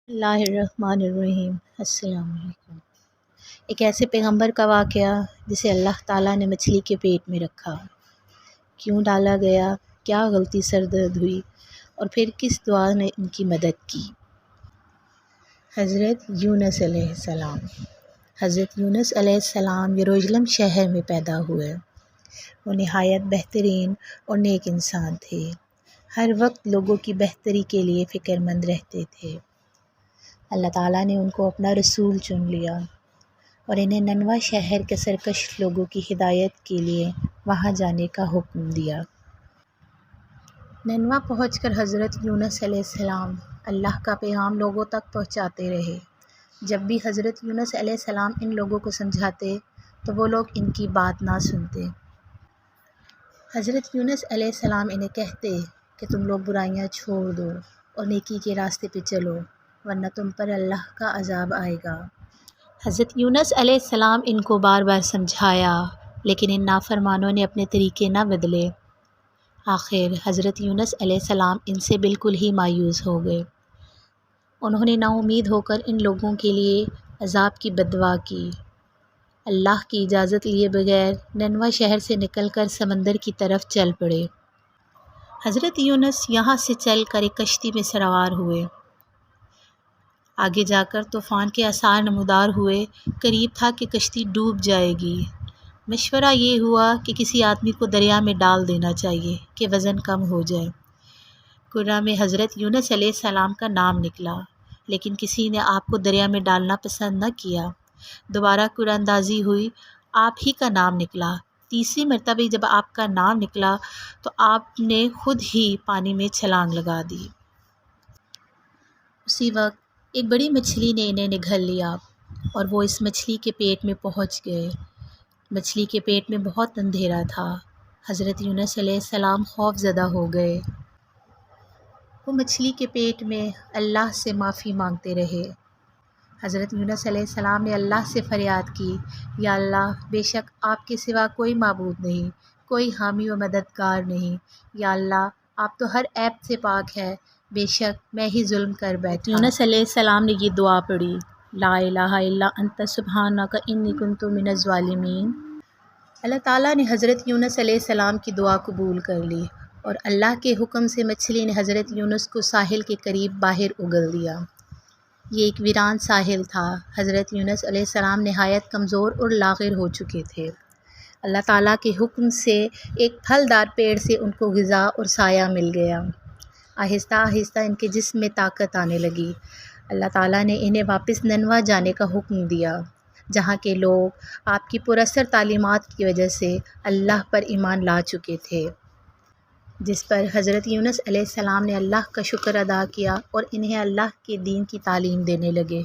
اللہ الرحمن الرحیم۔ السلام علیکم۔ ایک ایسے پیغمبر کا واقعہ جسے اللہ تعالیٰ نے مچھلی کے پیٹ میں رکھا، کیوں ڈالا گیا، کیا غلطی سردرد ہوئی اور پھر کس دعا نے ان کی مدد کی۔ حضرت یونس علیہ السلام۔ حضرت یونس علیہ السلام یروشلم شہر میں پیدا ہوئے۔ وہ نہایت بہترین اور نیک انسان تھے، ہر وقت لوگوں کی بہتری کے لیے فکر مند رہتے تھے۔ اللہ تعالیٰ نے ان کو اپنا رسول چن لیا اور انہیں ننوہ شہر کے سرکش لوگوں کی ہدایت کے لیے وہاں جانے کا حکم دیا۔ ننوہ پہنچ کر حضرت یونس علیہ السلام اللہ کا پیغام لوگوں تک پہنچاتے رہے۔ جب بھی حضرت یونس علیہ السلام ان لوگوں کو سمجھاتے تو وہ لوگ ان کی بات نہ سنتے۔ حضرت یونس علیہ السلام انہیں کہتے کہ تم لوگ برائیاں چھوڑ دو اور نیکی کے راستے پہ چلو، ورنہ تم پر اللہ کا عذاب آئے گا۔ حضرت یونس علیہ السلام ان کو بار بار سمجھایا، لیکن ان نافرمانوں نے اپنے طریقے نہ بدلے۔ آخر حضرت یونس علیہ السلام ان سے بالکل ہی مایوس ہو گئے۔ انہوں نے نا امید ہو کر ان لوگوں کے لیے عذاب کی بددعا کی۔ اللہ کی اجازت لیے بغیر ننوہ شہر سے نکل کر سمندر کی طرف چل پڑے۔ حضرت یونس یہاں سے چل کر ایک کشتی میں سوار ہوئے۔ آگے جا کر طوفان کے آثار نمودار ہوئے، قریب تھا کہ کشتی ڈوب جائے گی۔ مشورہ یہ ہوا کہ کسی آدمی کو دریا میں ڈال دینا چاہیے کہ وزن کم ہو جائے۔ قرآ میں حضرت یونس علیہ السلام کا نام نکلا، لیکن کسی نے آپ کو دریا میں ڈالنا پسند نہ کیا۔ دوبارہ قرآن اندازی ہوئی، آپ ہی کا نام نکلا۔ تیسری مرتبہ جب آپ کا نام نکلا تو آپ نے خود ہی پانی میں چھلانگ لگا دی۔ اسی وقت ایک بڑی مچھلی نے انہیں نگل لیا اور وہ اس مچھلی کے پیٹ میں پہنچ گئے۔ مچھلی کے پیٹ میں بہت اندھیرا تھا۔ حضرت یونس علیہ السلام خوف زدہ ہو گئے۔ وہ مچھلی کے پیٹ میں اللہ سے معافی مانگتے رہے۔ حضرت یونس علیہ السلام نے اللہ سے فریاد کی، یا اللہ، بے شک آپ کے سوا کوئی معبود نہیں، کوئی حامی و مددگار نہیں۔ یا اللہ، آپ تو ہر عیب سے پاک ہے، بے شک میں ہی ظلم کر بیٹھا۔ یونس علیہ السلام نے یہ دعا پڑھی، لا الہ الا انت سبحانک انی کنت من الظالمین۔ اللہ تعالیٰ نے حضرت یونس علیہ السلام کی دعا قبول کر لی اور اللہ کے حکم سے مچھلی نے حضرت یونس کو ساحل کے قریب باہر اگل دیا۔ یہ ایک ویران ساحل تھا۔ حضرت یونس علیہ السلام نہایت کمزور اور لاغر ہو چکے تھے۔ اللہ تعالیٰ کے حکم سے ایک پھلدار پیڑ سے ان کو غذا اور سایہ مل گیا۔ آہستہ آہستہ ان کے جسم میں طاقت آنے لگی۔ اللہ تعالیٰ نے انہیں واپس ننوہ جانے کا حکم دیا، جہاں کے لوگ آپ کی پراثر تعلیمات کی وجہ سے اللہ پر ایمان لا چکے تھے، جس پر حضرت یونس علیہ السلام نے اللہ کا شکر ادا کیا اور انہیں اللہ کے دین کی تعلیم دینے لگے۔